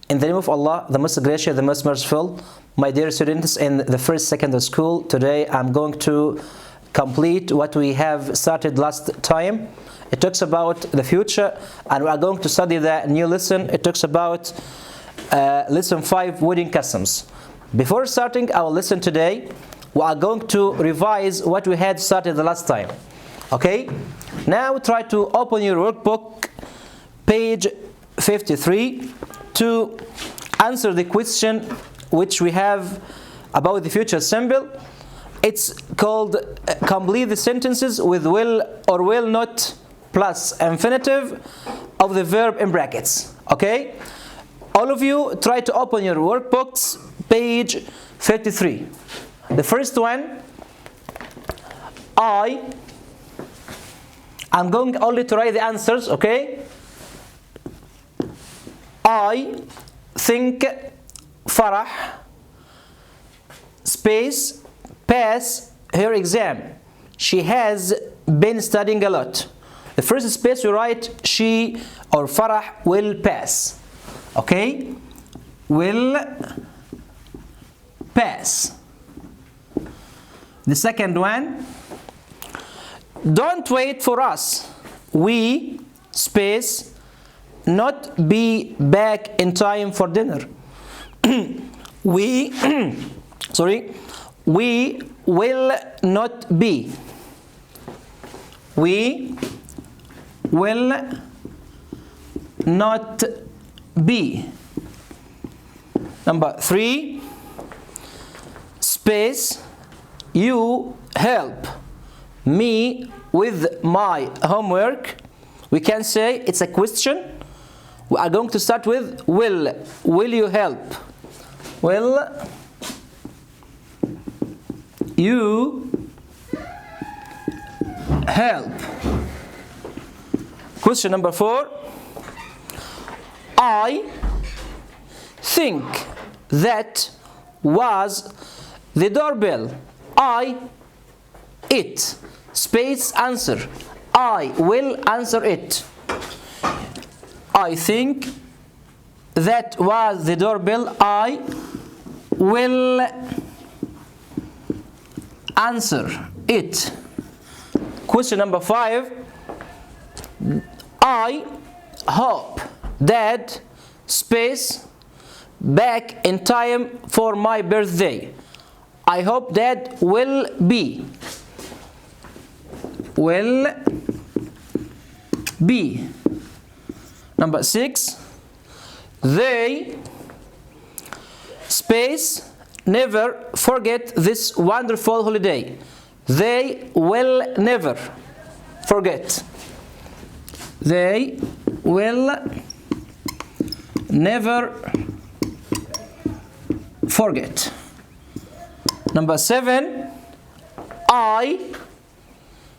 In the name of Allah, the most gracious, the most merciful, my dear students in the first secondary school, today I'm going to complete what we have started last time. It talks about the future, and we are going to study the new lesson. It talks about lesson 5, wedding customs. Before starting our lesson today, we are going to revise what we had started the last time. Okay? Now try to open your workbook, page 53, to answer the question which we have about the future simple. It's called complete the sentences with will or will not plus infinitive of the verb in brackets. Okay? All of you try to open your workbooks, page 53. The first one, I'm going only to write the answers, okay? I think Farah space pass her exam. She has been studying a lot. The first space you write she or Farah will pass. Okay? Will pass. The second one, don't wait for us. We space not be back in time for dinner. We we will not be. We will not be. Number 3, space, you help me with my homework. We can say it's a question. We are going to start with will. Will you help? Will you help? Question number 4. I think that was the doorbell. It space answer. I will answer it. I think that was the doorbell. I will answer it. Question number 5. I hope Dad space back in time for my birthday. I hope Dad will be. Will be. Number 6. They space never forget this wonderful holiday. They will never forget. They will never forget. Number 7. I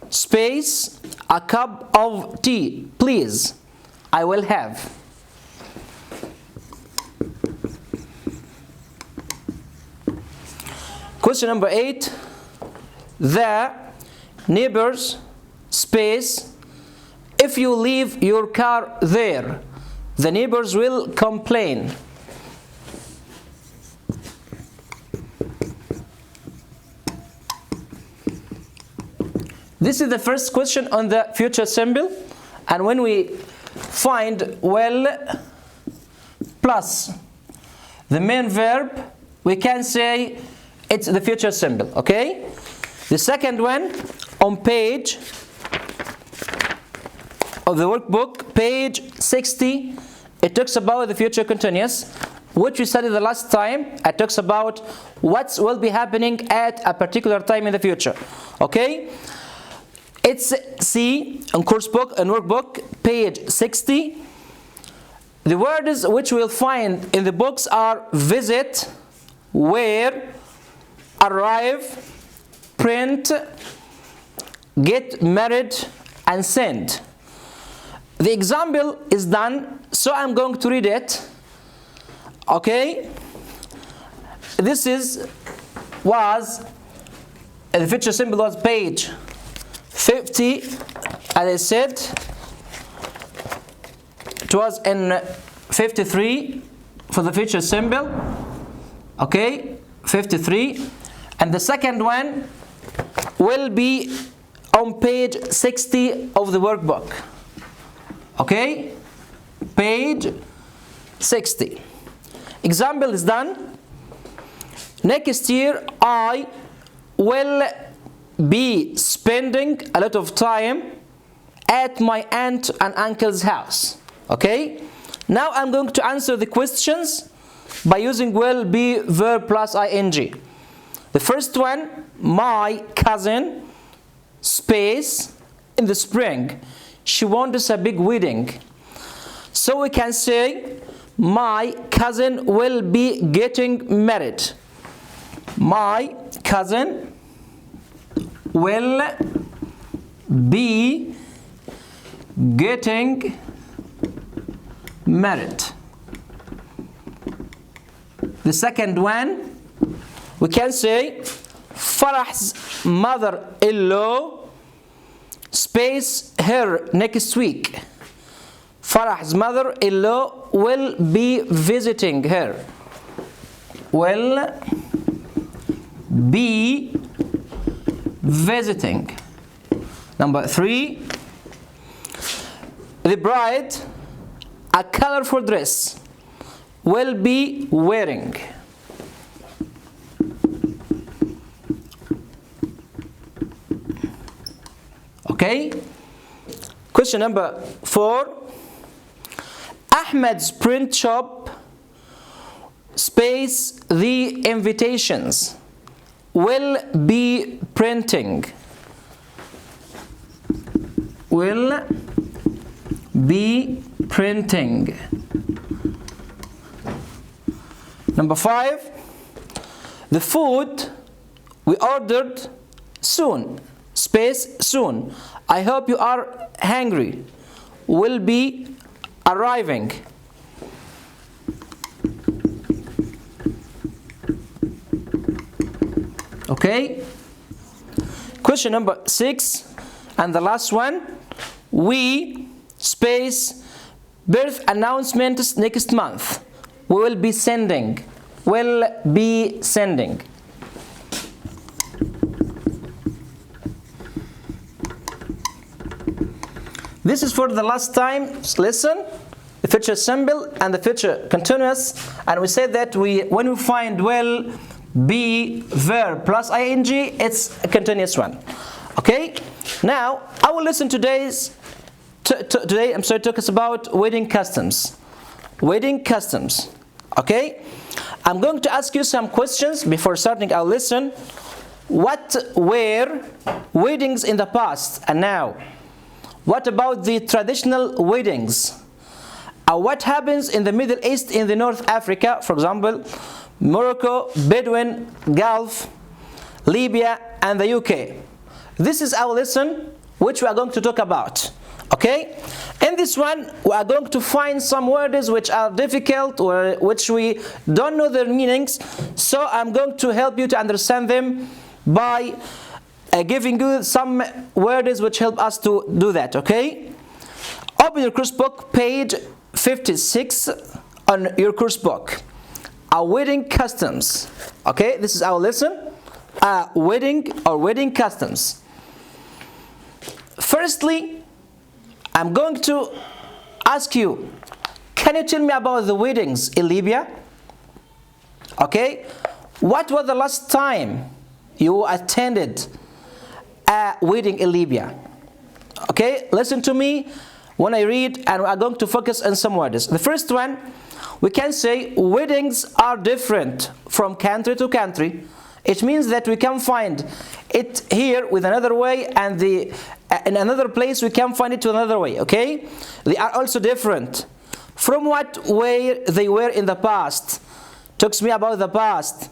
space a cup of tea, please. I will have. Question number 8. The neighbors space if you leave your car there, the neighbors will complain. This is the first question on the future simple, and when we find will plus the main verb, we can say it's the future simple. Okay? The second one on page of the workbook, page 60, it talks about the future continuous, which we studied the last time. It talks about what will be happening at a particular time in the future. Okay? It's C on course book and workbook, page 60. The words which we'll find in the books are visit, wear, arrive, print, get married, and send. The example is done, so I'm going to read it. Okay? This was the future simple was page 50, as I said. It was in 53, for the future simple. Okay, 53. And the second one will be on page 60 of the workbook. Okay, page 60. Example is done. Next year I will be spending a lot of time at my aunt and uncle's house. Okay, now I'm going to answer the questions by using will be verb plus ing. The first one, my cousin space in the spring she wants a big wedding. So we can say my cousin will be getting married. My cousin will be getting married. The second one, we can say Farah's mother-in-law space her next week. Farah's mother-in-law will be visiting her. Will be visiting. Number 3, the bride, a colorful dress, will be wearing. Okay. Question number 4, Ahmed's print shop space the invitations will be printing. Will be printing. Number 5, the food we ordered soon space soon. I hope you are hungry. Will be arriving. Okay. Question number 6 and the last one, we space birth announcements next month. We will be sending. Will be sending. This is for the last time. Listen, the future simple and the future continuous, and we say that when we find will be verb plus ing, it's a continuous one. Okay. Now I will listen today. I'm sorry, talk us about wedding customs. Wedding customs. Okay. I'm going to ask you some questions before starting our lesson. What were weddings in the past and now? What about the traditional weddings? What happens in the Middle East, in the North Africa, for example, Morocco, Bedouin, Gulf, Libya, and the UK? This is our lesson, which we are going to talk about. Okay? In this one, we are going to find some words which are difficult or which we don't know their meanings. So I'm going to help you to understand them by giving you some words which help us to do that. Okay? Open your course book, page 56 on your course book. Our wedding customs. Okay? This is our lesson. Wedding or wedding customs. Firstly, I'm going to ask you, can you tell me about the weddings in Libya? Okay? What was the last time you attended a wedding in Libya? Okay? Listen to me when I read, and we are going to focus on some words. The first one, we can say weddings are different from country to country. It means that we can find it here with another way, and in another place we can find it to another way. Okay? They are also different from what way they were in the past. Talks me about the past.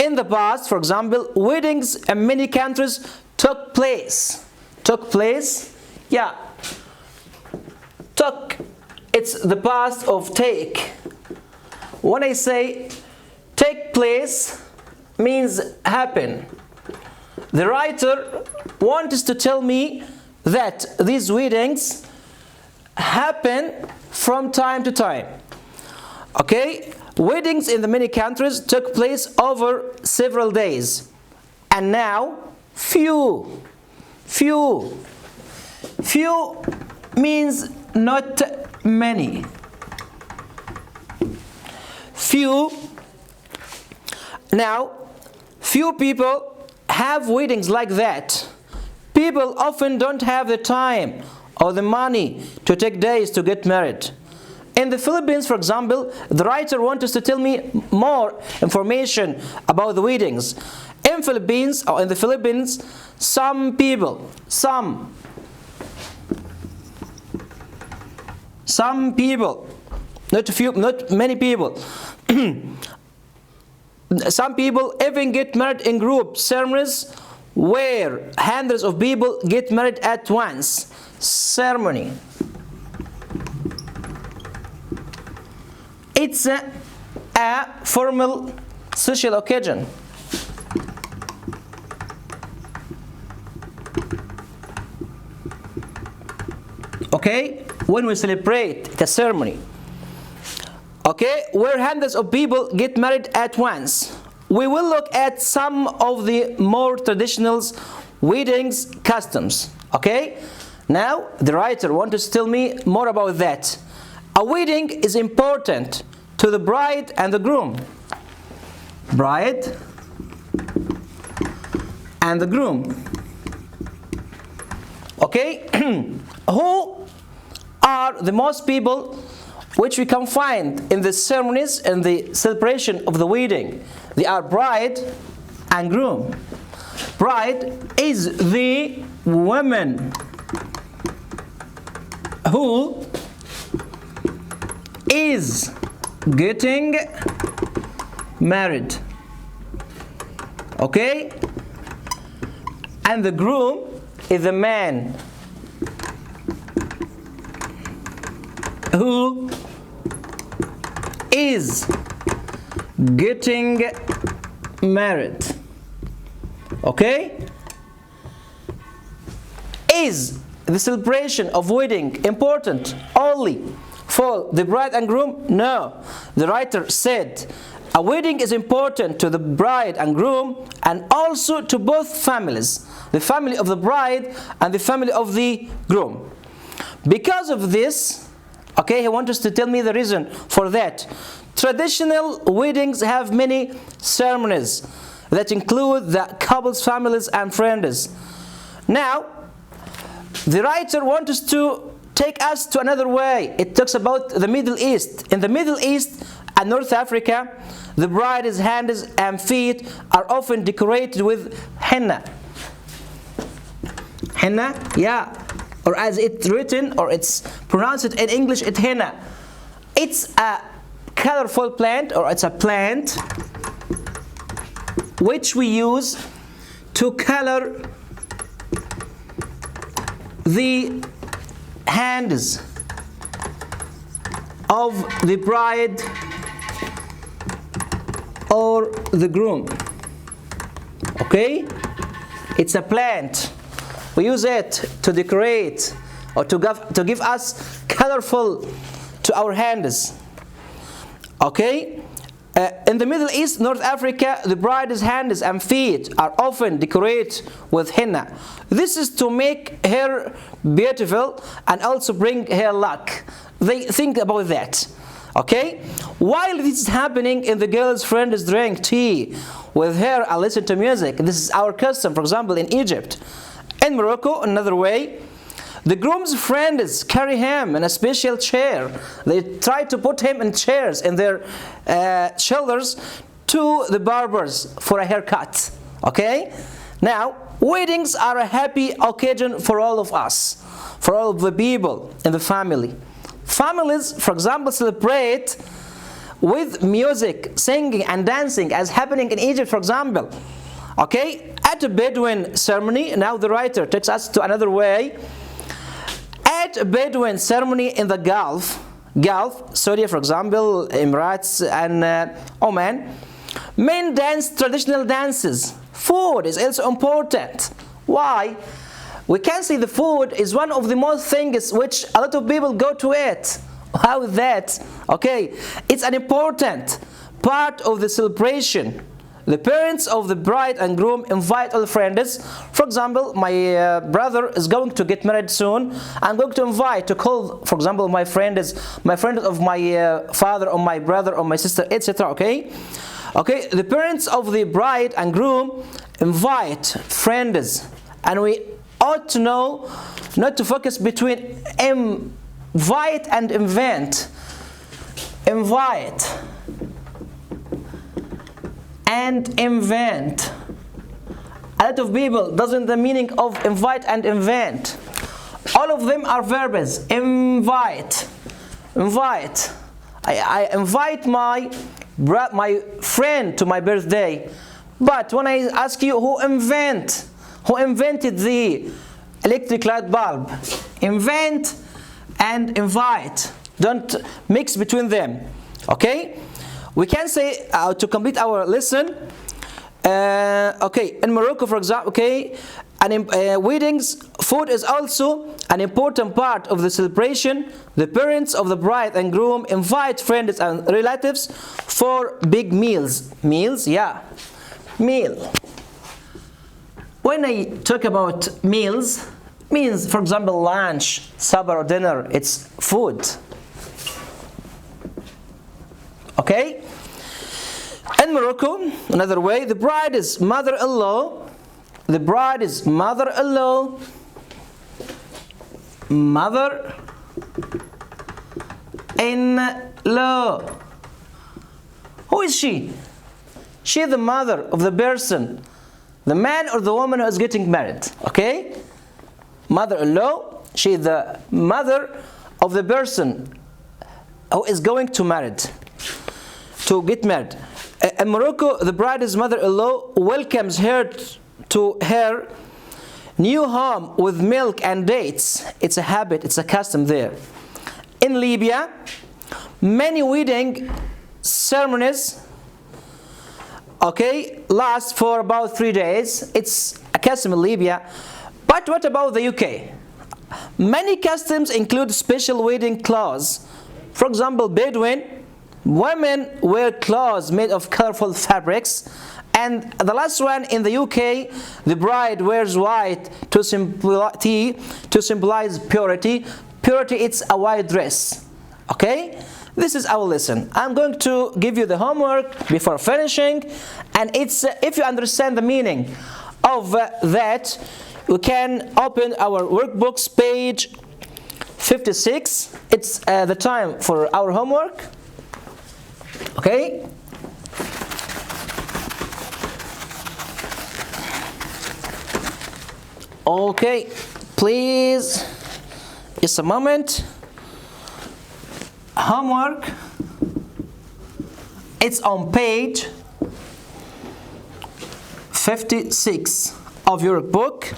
In the past, for example, weddings in many countries took place. Took place? Yeah. Took. It's the past of take. When I say take place, means happen. The writer wants to tell me that these weddings happen from time to time. Okay, weddings in the many countries took place over several days, and now few means not many. Few. Now, few people have weddings like that. People often don't have the time or the money to take days to get married. In the Philippines, for example, the writer wants us to tell me more information about the weddings. In the Philippines, some people, not many people. Some people even get married in group ceremonies where hundreds of people get married at once. Ceremony. It's a formal social occasion. Okay, when we celebrate the ceremony. Okay, where hundreds of people get married at once. We will look at some of the more traditional weddings customs. Okay, now the writer wants to tell me more about that. A wedding is important to the bride and the groom. Bride and the groom. Okay, who are the most people which we can find in the ceremonies and the celebration of the wedding? They are bride and groom. Bride is the woman who is getting married. Okay? And the groom is the man who is getting married. Okay? Is the celebration of wedding important only for the bride and groom? No. The writer said a wedding is important to the bride and groom and also to both families, the family of the bride and the family of the groom. Because of this, okay, he wants us to tell me the reason for that. Traditional weddings have many ceremonies that include the couple's families and friends. Now, the writer wants us to take us to another way. It talks about the Middle East. In the Middle East and North Africa, the bride's hands and feet are often decorated with henna. Henna, yeah. Or as it's written, or it's pronounced in English, it's henna. It's a colorful plant, or it's a plant which we use to color the hands of the bride or the groom. Okay? It's a plant. We use it to decorate or to give us colorful to our hands. Okay? In the Middle East, North Africa, the bride's hands and feet are often decorated with henna. This is to make her beautiful and also bring her luck. They think about that. Okay? While this is happening and the girl's friends drink tea with her and listen to music, this is our custom, for example, in Egypt. In Morocco, another way, the groom's friends carry him in a special chair. They try to put him in chairs in their shoulders to the barbers for a haircut. Okay? Now, weddings are a happy occasion for all of us, for all of the people in the family. Families, for example, celebrate with music, singing and dancing as happening in Egypt, for example. Okay? At a Bedouin ceremony, now the writer takes us to another way. At a Bedouin ceremony in the Gulf, Saudi, for example, Emirates and Oman, men dance traditional dances. Food is also important. Why? We can see the food is one of the most things which a lot of people go to eat. How is that? Okay, it's an important part of the celebration. The parents of the bride and groom invite all friends. For example, my brother is going to get married soon. I'm going to invite, to call, for example, my friend of my father or my brother or my sister, etc. Okay? Okay, the parents of the bride and groom invite friends, and we ought to know not to focus between invite and invent. Invite and invent. A lot of people doesn't the meaning of invite and invent. All of them are verbs. Invite. Invite. I invite my friend to my birthday. But when I ask you who invented the electric light bulb? Invent and invite. Don't mix between them. Okay? We can say to complete our lesson. Okay, in Morocco, for example, okay, weddings, food is also an important part of the celebration. The parents of the bride and groom invite friends and relatives for big meals. Meals, yeah, meal. When I talk about meals, means, for example, lunch, supper, or dinner. It's food. Okay? In Morocco, another way, the bride is mother-in-law. The bride is mother-in-law. Mother-in-law. Who is she? She is the mother of the person, the man or the woman who is getting married. Okay? Mother-in-law. She is the mother of the person who is going to get married. In Morocco, the bride's mother-in-law welcomes her to her new home with milk and dates. It's a habit, it's a custom there. In Libya, many wedding ceremonies, okay, last for about 3 days. It's a custom in Libya. But what about the UK? Many customs include special wedding clothes. For example, Bedouin women wear clothes made of colorful fabrics. And the last one, in the UK, the bride wears white to symbolize purity. Purity, it's a white dress. Okay? This is our lesson. I'm going to give you the homework before finishing. And it's if you understand the meaning of that, you can open our workbooks, page 56. It's the time for our homework. Okay? Okay, please, just a moment. Homework. It's on page 56 of your book.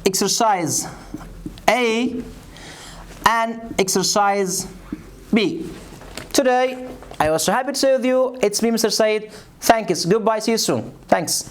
Exercise A and exercise B. Today, I was so happy to see with you. It's me, Mr. Said. Thanks. Goodbye. See you soon. Thanks.